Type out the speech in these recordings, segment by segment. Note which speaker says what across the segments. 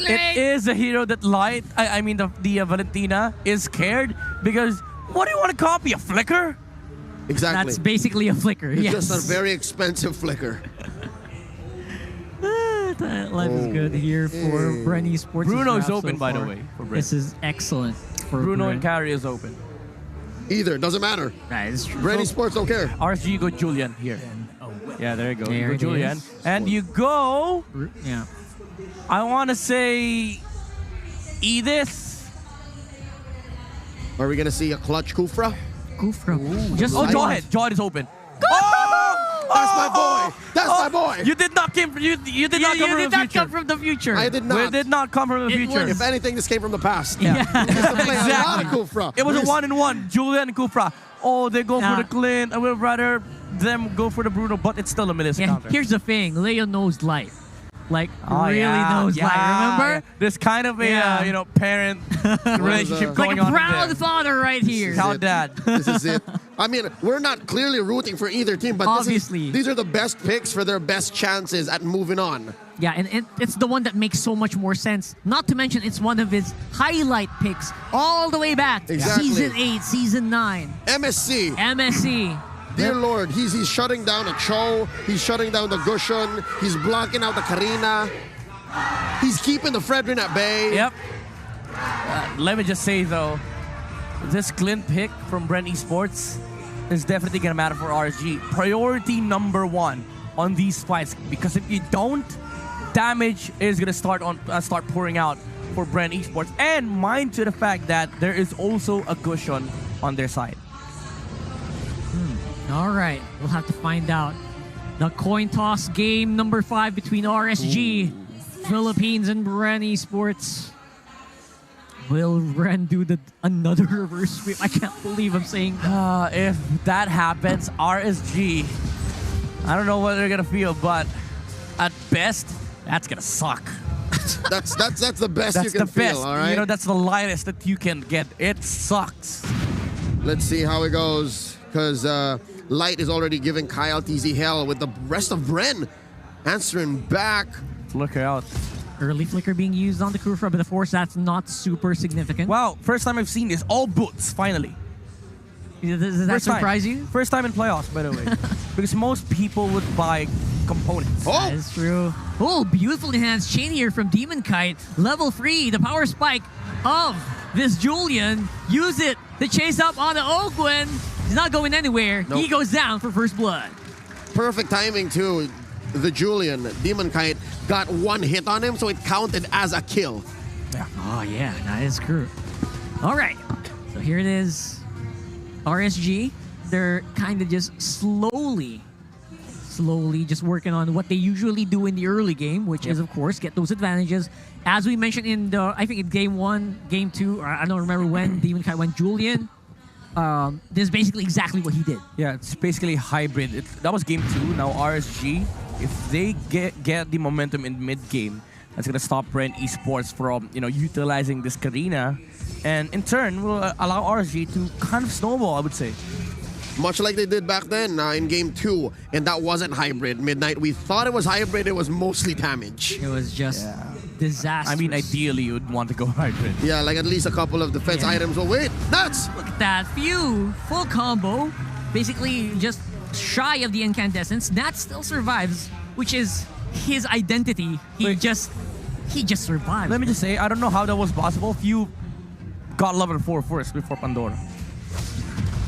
Speaker 1: It is a hero that Light, I mean the Valentina, is scared because what do you want to copy? A flicker?
Speaker 2: Exactly.
Speaker 3: That's basically a flicker.
Speaker 2: It's
Speaker 3: yes.
Speaker 2: just a very expensive flicker.
Speaker 3: Life is good here for BREN Sports.
Speaker 1: Bruno is open, by the way. For BREN.
Speaker 3: This is excellent for
Speaker 1: Bruno
Speaker 3: BREN.
Speaker 1: and Carry is open.
Speaker 2: Either, doesn't matter.
Speaker 3: That is true.
Speaker 2: BREN Sports don't care.
Speaker 1: RSG, you go Julian here. Yeah, there you go.
Speaker 3: There
Speaker 1: You
Speaker 3: it
Speaker 1: go Julian.
Speaker 3: is.
Speaker 1: And you go,
Speaker 3: Yeah.
Speaker 1: I want to say, Edith.
Speaker 2: Are we gonna see a clutch Kufra?
Speaker 3: Kufra. Just
Speaker 1: Oh,
Speaker 3: one.
Speaker 1: Jawhead. Jawhead is open.
Speaker 2: That's my boy. That's my boy.
Speaker 1: You did not come. You did not come from the future.
Speaker 3: come from the future.
Speaker 2: I did not.
Speaker 1: We did not come from the
Speaker 3: It
Speaker 1: future.
Speaker 3: was-
Speaker 2: If anything, this came from the past.
Speaker 3: Yeah.
Speaker 2: Play a lot of
Speaker 1: Exactly.
Speaker 2: Kufra.
Speaker 1: It was a 1-1. Julian and Kufra. Oh, they go for the Clint. I would rather them go for the Bruno, but it's still a Melissa
Speaker 3: Yeah,
Speaker 1: counter.
Speaker 3: here's the thing. Leo knows Light. Like,
Speaker 1: Oh,
Speaker 3: really knows Light. Remember?
Speaker 1: Yeah. There's kind of a parent relationship
Speaker 3: Like
Speaker 1: going
Speaker 3: a
Speaker 1: on
Speaker 3: proud
Speaker 1: there.
Speaker 3: father right here.
Speaker 2: is
Speaker 1: Proud
Speaker 2: it.
Speaker 1: dad.
Speaker 2: This is it. I mean, we're not clearly rooting for either team, but
Speaker 3: Obviously.
Speaker 2: these are the best picks for their best chances at moving on.
Speaker 3: Yeah, and it's the one that makes so much more sense. Not to mention, it's one of his highlight picks all the way back.
Speaker 2: Exactly.
Speaker 3: Season 8, Season 9,
Speaker 2: MSC.
Speaker 3: MSC.
Speaker 2: Dear Lord, he's shutting down a Cho. He's shutting down the Gushun. He's blocking out the Karina. He's keeping the Fredrin at bay.
Speaker 1: Yep. Let me just say though, this Clint pick from BREN Esports is definitely gonna matter for RSG. Priority number 1 on these fights, because if you don't, damage is gonna start pouring out for BREN Esports. And mind to the fact that there is also a Gushun on their side.
Speaker 3: All right, we'll have to find out. The coin toss game number 5 between RSG, Philippines, and BREN Esports. Will BREN do another reverse sweep? I can't believe I'm saying that.
Speaker 1: If that happens, RSG, I don't know what they're gonna feel, but at best, that's gonna suck.
Speaker 2: That's the best
Speaker 1: That's
Speaker 2: you can
Speaker 1: the
Speaker 2: feel,
Speaker 1: best.
Speaker 2: all right?
Speaker 1: You know, that's the lightest that you can get. It sucks.
Speaker 2: Let's see how it goes, because Light is already giving Kyle TZ hell with the rest of BREN answering back.
Speaker 1: Look out.
Speaker 3: Early flicker being used on the Kufra, but of course that's not super significant.
Speaker 1: Wow, first time I've seen this. All boots, finally.
Speaker 3: Does that
Speaker 1: First time.
Speaker 3: surprise you?
Speaker 1: First time in playoffs, by the way. Because most people would buy components.
Speaker 3: That
Speaker 2: Oh,
Speaker 3: is true. Oh, beautiful enhanced chain here from Demon Kite. Level 3, the power spike of this Julian. Use it to chase up on the Ogwen. He's not going anywhere.
Speaker 2: Nope.
Speaker 3: He goes down for first blood.
Speaker 2: perfect timing too. The Julian, Demon Kite, got one hit on him, so it counted as a kill.
Speaker 3: Oh, yeah, that is true. All right, so here it is. RSG, they're kind of just slowly just working on what they usually do in the early game, which is, of course, get those advantages. As we mentioned in the, I think in game 1, game 2, or I don't remember when Demon Kite went Julian. This is basically exactly what he did.
Speaker 1: Yeah, it's basically hybrid. That was game 2. Now RSG, if they get the momentum in mid-game, that's gonna stop BREN Esports from utilizing this Karina, and in turn will allow RSG to kind of snowball, I would say.
Speaker 2: Much like they did back then in game 2, and that wasn't hybrid. Midnight, we thought it was hybrid, it was mostly damage.
Speaker 3: It was just disastrous.
Speaker 1: I mean, ideally you'd want to go hybrid.
Speaker 2: Yeah, like at least a couple of defense
Speaker 3: Yeah.
Speaker 2: items. Oh wait, nuts!
Speaker 3: Look at that. Phew. Full combo. Basically just shy of the incandescence. Nat still survives, which is his identity. He just survived.
Speaker 1: Let me just say, I don't know how that was possible if you got level 4 first before Pandora.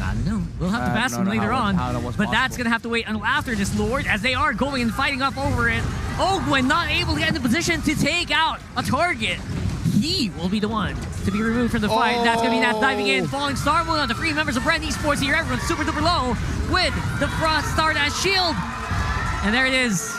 Speaker 3: I don't know. We'll have to ask him
Speaker 1: don't know
Speaker 3: later
Speaker 1: how
Speaker 3: on.
Speaker 1: that was
Speaker 3: But that's
Speaker 1: possible.
Speaker 3: going to have to wait until after this Lord, as they are going and fighting up over it. Ogwen not able to get in the position to take out a target. He will be the one to be removed from the fight. That's going to be Nat diving in. Falling Star Moon on the 3 members of BREN Esports here. Everyone's super duper low with the Frost Start as shield. And there it is.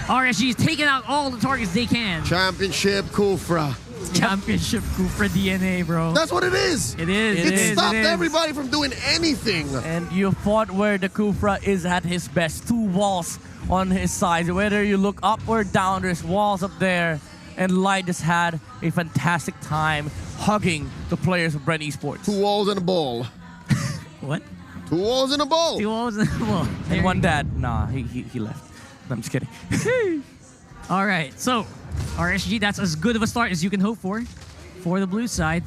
Speaker 3: RSG is taking out all the targets they can.
Speaker 2: Championship Kufra.
Speaker 3: Championship Kufra DNA, bro.
Speaker 2: That's what it is.
Speaker 3: It is.
Speaker 2: It stopped
Speaker 3: it is.
Speaker 2: everybody from doing anything.
Speaker 1: And you fought where the Kufra is at his best. 2 walls on his sides. Whether you look up or down, there's walls up there. And Light just had a fantastic time hugging the players of BREN Esports.
Speaker 2: 2 walls and a ball.
Speaker 3: What?
Speaker 2: 2 walls and a ball.
Speaker 3: 2 walls in the wall.
Speaker 1: And one dad. Nah, he left. No, I'm just kidding.
Speaker 3: All right, so RSG, that's as good of a start as you can hope for the blue side.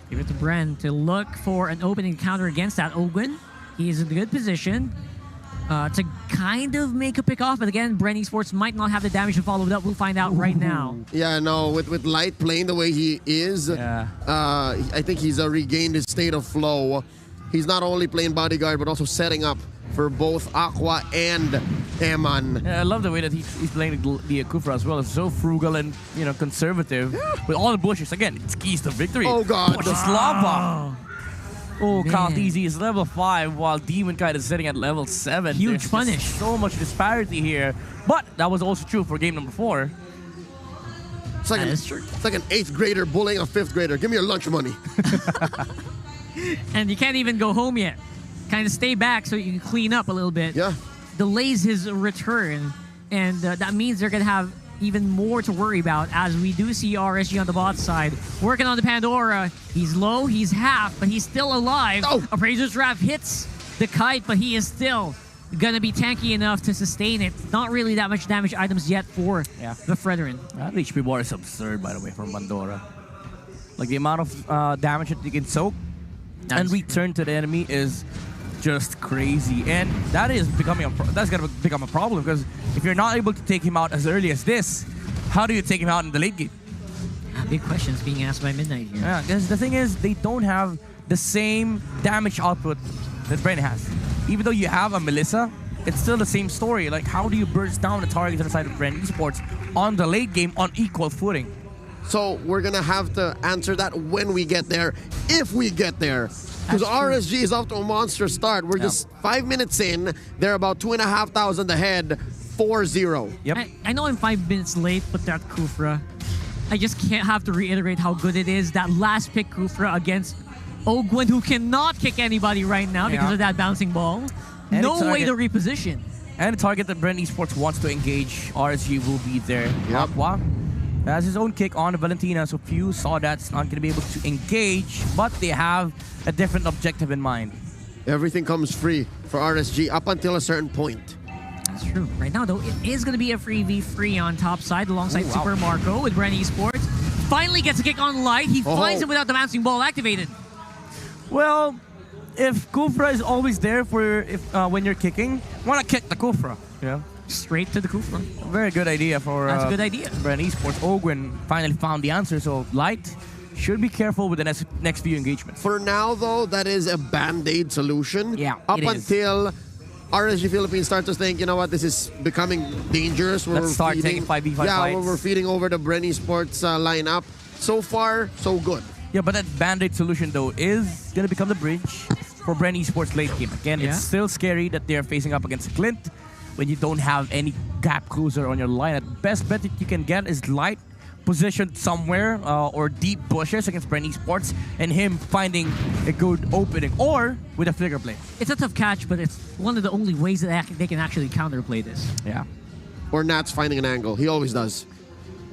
Speaker 3: Give it to Bren to look for an opening counter against that Ogwen. He is in a good position to kind of make a pick off, but again, BREN Esports might not have the damage to follow it up. We'll find out right now.
Speaker 2: Yeah, no, with Light playing the way he is, I think he's regained his state of flow. He's not only playing bodyguard, but also setting up for both Aqua and Eman.
Speaker 1: Yeah, I love the way that he's playing the Kufra as well. It's so frugal and, you know, conservative. With all the bushes. Again, it's keys to victory.
Speaker 2: Oh, God.
Speaker 1: Push lava. Oh,
Speaker 3: Man.
Speaker 1: Kaltizi is level 5 while Demon Kite is sitting at level 7.
Speaker 3: Huge
Speaker 1: There's
Speaker 3: punish.
Speaker 1: just so much disparity here. But that was also true for game number 4.
Speaker 2: It's like,
Speaker 3: That is true.
Speaker 2: It's like an 8th grader bullying a 5th grader. Give me your lunch money.
Speaker 3: And you can't even go home yet. Kind of stay back so you can clean up a little bit.
Speaker 2: Yeah.
Speaker 3: Delays his return, and that means they're going to have even more to worry about as we do see RSG on the bot side working on the Pandora. He's low, he's half, but he's still alive.
Speaker 2: Oh.
Speaker 3: Appraiser's Wrath hits the kite, but he is still going to be tanky enough to sustain it. Not really that much damage items yet for the Fredrin.
Speaker 1: That HP bar is absurd, by the way, from Pandora. Like, the amount of damage that you can soak and return to the enemy is just crazy, and that is becoming that's gonna become a problem, because if you're not able to take him out as early as this, how do you take him out in the late game?
Speaker 3: Big questions being asked by Midnight here.
Speaker 1: Yeah, because the thing is, they don't have the same damage output that BREN has. Even though you have a Melissa, it's still the same story. Like, how do you burst down the target on the side of BREN Esports on the late game on equal footing?
Speaker 2: So we're going to have to answer that when we get there, if we get there. Because RSG is off to a monster start. We're just 5 minutes in. They're about 2,500 ahead, 4-0.
Speaker 1: Yep.
Speaker 3: I know I'm 5 minutes late, but that Kufra, I just can't have to reiterate how good it is. That last pick Kufra against Ogwen, who cannot kick anybody right now because of that bouncing ball.
Speaker 1: And
Speaker 3: no way to reposition.
Speaker 1: And the target that BREN Esports wants to engage, RSG will be there.
Speaker 2: Yep.
Speaker 1: Aqua has his own kick on Valentina, so few saw that's not going to be able to engage, but they have a different objective in mind.
Speaker 2: Everything comes free for RSG up until a certain point.
Speaker 3: That's true. Right now, though, it is going to be a free v free on top side alongside Super Marco with BREN Esports. Finally gets a kick on Light. He finds him without the bouncing ball activated.
Speaker 1: Well, if Kufra is always there for when you're kicking, want to kick the Kufra. Yeah.
Speaker 3: Straight to the Kufra.
Speaker 1: Very good idea for
Speaker 3: That's a good idea.
Speaker 1: BREN Esports. Ogwen finally found the answer, so Light should be careful with the next few engagements.
Speaker 2: For now, though, that is a band-aid solution.
Speaker 1: Yeah,
Speaker 2: Up
Speaker 1: it is.
Speaker 2: until RSG Philippines start to think, you know what, this is becoming dangerous.
Speaker 1: Let's start taking 5v5
Speaker 2: Yeah,
Speaker 1: fights.
Speaker 2: we're feeding over the BREN Esports lineup. So far, so good.
Speaker 1: Yeah, but that band-aid solution, though, is going to become the bridge for BREN Esports late game. Again, it's still scary that they're facing up against Clint when you don't have any gap closer on your line. The best bet that you can get is Light positioned somewhere or deep bushes against BREN Esports and him finding a good opening or with a flicker play.
Speaker 3: It's a tough catch, but it's one of the only ways that they can actually counterplay this.
Speaker 1: Yeah.
Speaker 2: Or Nat's finding an angle. He always does.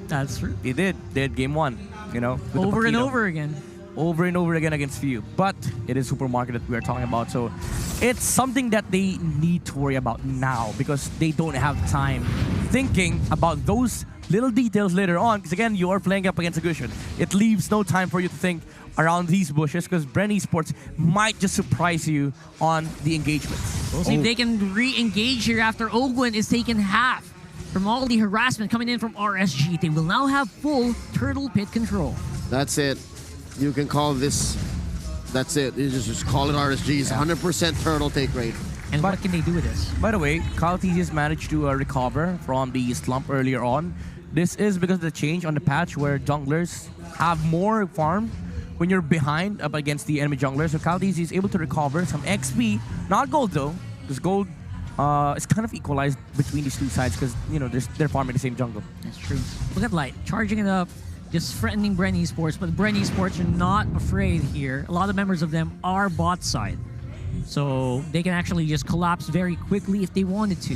Speaker 3: That's true.
Speaker 1: They did. They had game 1, you know. with the
Speaker 3: Over and
Speaker 1: Paquito.
Speaker 3: over again.
Speaker 1: Over and over again against few. But it is Supermarket that we are talking about, so it's something that they need to worry about now because they don't have time thinking about those little details later on, because again, you are playing up against a Gushin. It leaves no time for you to think around these bushes because BREN Esports might just surprise you on the engagements.
Speaker 3: We'll see if they can re-engage here after Ogwen is taken half from all the harassment coming in from RSG. They will now have full Turtle Pit control.
Speaker 2: That's it. You can call this, that's it. You just call it RSG's 100% turtle take rate.
Speaker 3: And what can they do with this?
Speaker 1: By the way, Kaltizius managed to recover from the slump earlier on. This is because of the change on the patch where junglers have more farm when you're behind up against the enemy jungler. So Kaltizius is able to recover some XP. Not gold though, because gold is kind of equalized between these two sides because, you know, they're farming the same jungle.
Speaker 3: That's true. Look at Light, charging it up, just threatening BREN Esports, but BREN Esports are not afraid here. A lot of members of them are bot side. So they can actually just collapse very quickly if they wanted to.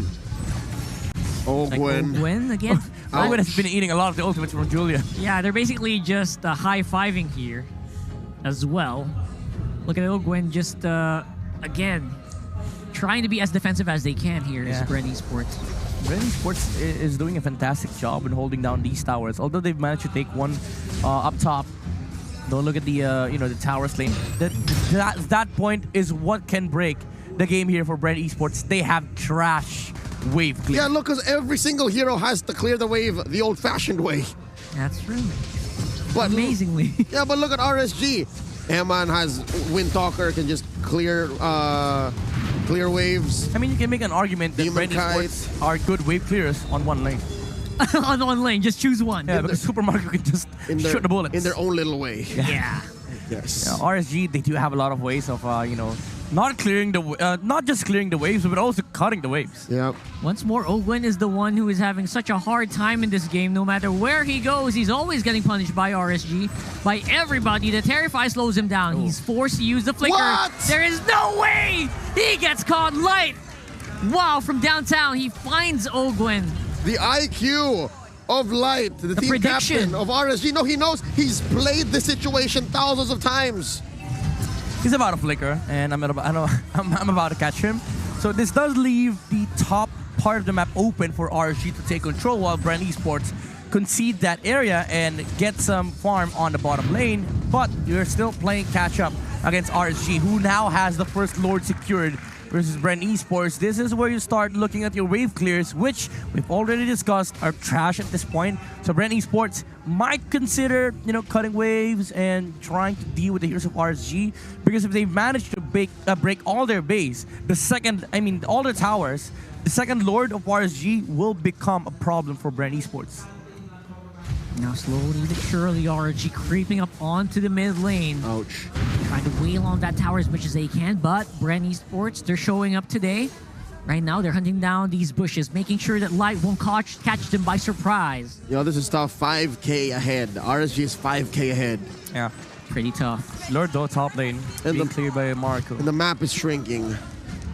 Speaker 2: Ogwen.
Speaker 3: Ogwen again.
Speaker 1: Ogwen has been eating a lot of the ultimates from Julia.
Speaker 3: Yeah, they're basically just high-fiving here as well. Look at Ogwen just, again, trying to be as defensive as they can here as BREN Esports.
Speaker 1: BREN Sports is doing a fantastic job in holding down these towers. Although they've managed to take one up top. Don't look at the the towers lane. That point is what can break the game here for BREN Esports. They have trash wave clear.
Speaker 2: Yeah, look, because every single hero has to clear the wave the old-fashioned way.
Speaker 3: That's true.
Speaker 2: But
Speaker 3: Amazingly.
Speaker 2: Yeah, but look at RSG. Eman has Windtalker, can just clear waves.
Speaker 1: I mean, you can make an argument that BREN Esports are good wave clearers on one lane.
Speaker 3: On one lane, just choose one.
Speaker 1: Yeah, because Super Mario can just shoot the bullets.
Speaker 2: In their own little way.
Speaker 3: Yeah.
Speaker 2: Yes.
Speaker 1: Yeah, RSG, they do have a lot of ways of, not clearing not just clearing the waves, but also cutting the waves.
Speaker 2: Yeah.
Speaker 3: Once more, Ogwen is the one who is having such a hard time in this game. No matter where he goes, he's always getting punished by RSG, by everybody. The Terrify slows him down. He's forced to use the Flicker.
Speaker 2: What?
Speaker 3: There is no way he gets caught light. Wow, from downtown, he finds Ogwen.
Speaker 2: The IQ of Light, the team
Speaker 3: prediction
Speaker 2: captain of RSG. No, he knows. He's played the situation thousands of times.
Speaker 1: He's about to flicker, and I'm about to catch him. So this does leave the top part of the map open for RSG to take control, while BREN Esports concede that area and get some farm on the bottom lane. But you're still playing catch up against RSG, who now has the first Lord secured versus BREN Esports. This is where you start looking at your wave clears, which we've already discussed are trash at this point. So BREN Esports might consider, cutting waves and trying to deal with the heroes of RSG, because if they manage to break all their base, all their towers, the second Lord of RSG will become a problem for BREN Esports.
Speaker 3: Now slowly but surely, RSG creeping up onto the mid lane.
Speaker 2: Ouch.
Speaker 3: Trying to wail on that tower as much as they can, but BREN Esports, they're showing up today. Right now, they're hunting down these bushes, making sure that Light won't catch them by surprise.
Speaker 2: This is tough. 5K ahead. RSG is 5K ahead.
Speaker 1: Yeah.
Speaker 3: Pretty tough.
Speaker 1: Lord though, top lane, being cleared by Marco.
Speaker 2: And the map is shrinking.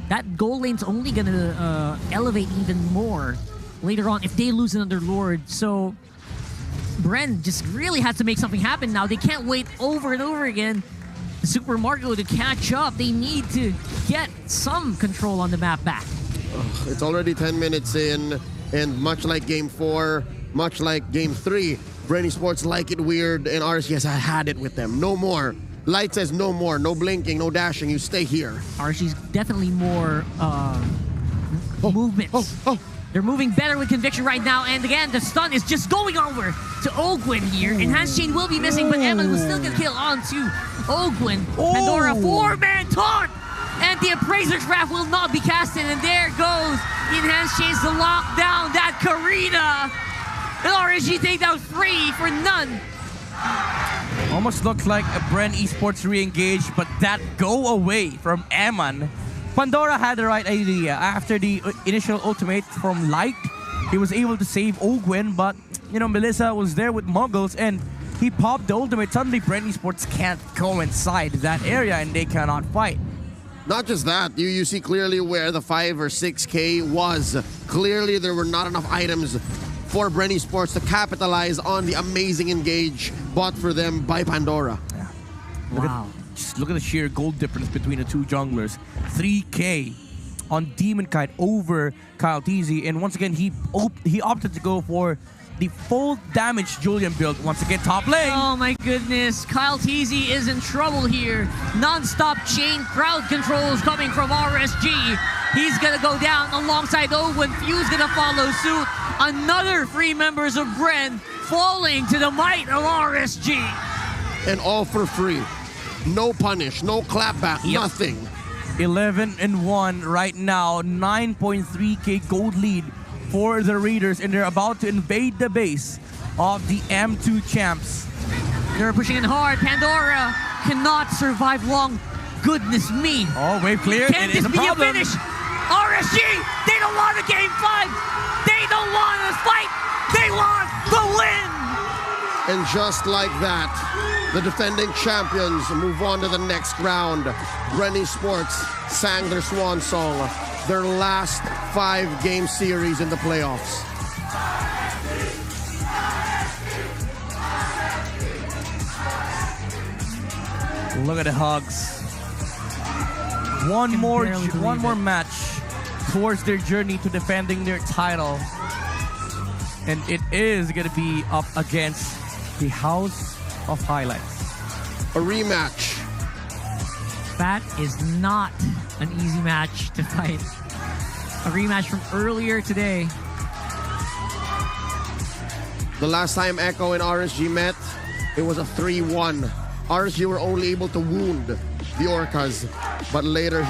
Speaker 3: That gold lane's only gonna elevate even more later on if they lose another Lord. So BREN just really had to make something happen now. They can't wait over and over again for Super Mario to catch up. They need to get some control on the map back.
Speaker 2: It's already 10 minutes in, and much like Game 4, much like Game 3, BREN Esports like it weird, and RSG has had it with them. No more. Light says no more. No blinking, no dashing. You stay here.
Speaker 3: RSG's definitely more movements. They're moving better with conviction right now, and again, the stun is just going over to Ogwen here. Enhanced Chain will be missing, but Eman will still get a kill onto Ogwen. Pandora, 4-man taunt! And the Appraiser Trap will not be casted, and there goes the Enhanced Chains to lock down that Karina. And RSG take down 3 for none.
Speaker 1: Almost looked like a BREN Esports re-engaged, but that go away from Eman. Pandora had the right idea. After the initial ultimate from Light, he was able to save Ogwen, but Melissa was there with Muggles, and he popped the ultimate. Suddenly BREN Esports can't go inside that area, and they cannot fight.
Speaker 2: Not just that, you see clearly where the 5 or 6K was. Clearly there were not enough items for BREN Esports to capitalize on the amazing engage bought for them by Pandora.
Speaker 1: Yeah.
Speaker 3: Wow.
Speaker 1: Just look at the sheer gold difference between the two junglers. 3K on Demon Kite over Kyle TZ, and once again he opted to go for the full damage Julian build. Once again, top lane.
Speaker 3: Oh my goodness, Kyle TZ is in trouble here. Non-stop chain crowd controls coming from RSG. He's gonna go down alongside Ogwen. Few's gonna follow suit. Another 3 members of BREN falling to the might of RSG.
Speaker 2: And all for free. No punish, no clapback, nothing.
Speaker 1: 11-1 right now. 9.3K gold lead for the Raiders, and they're about to invade the base of the M2 champs.
Speaker 3: They're pushing in hard. Pandora cannot survive long. Goodness me.
Speaker 1: Oh, wave clear.
Speaker 3: Can this be a finish? RSG, they don't want a game 5. They don't want to fight. They want the win.
Speaker 2: And just like that, the defending champions move on to the next round. BREN Esports sang their swan song, their last 5-game series in the playoffs.
Speaker 1: Look at the hugs. One more match towards their journey to defending their title. And it is going to be up against the House of Highlights.
Speaker 2: A rematch.
Speaker 3: That is not an easy match to fight. A rematch from earlier today.
Speaker 2: The last time Echo and RSG met, it was a 3-1. RSG were only able to wound the Orcas, but later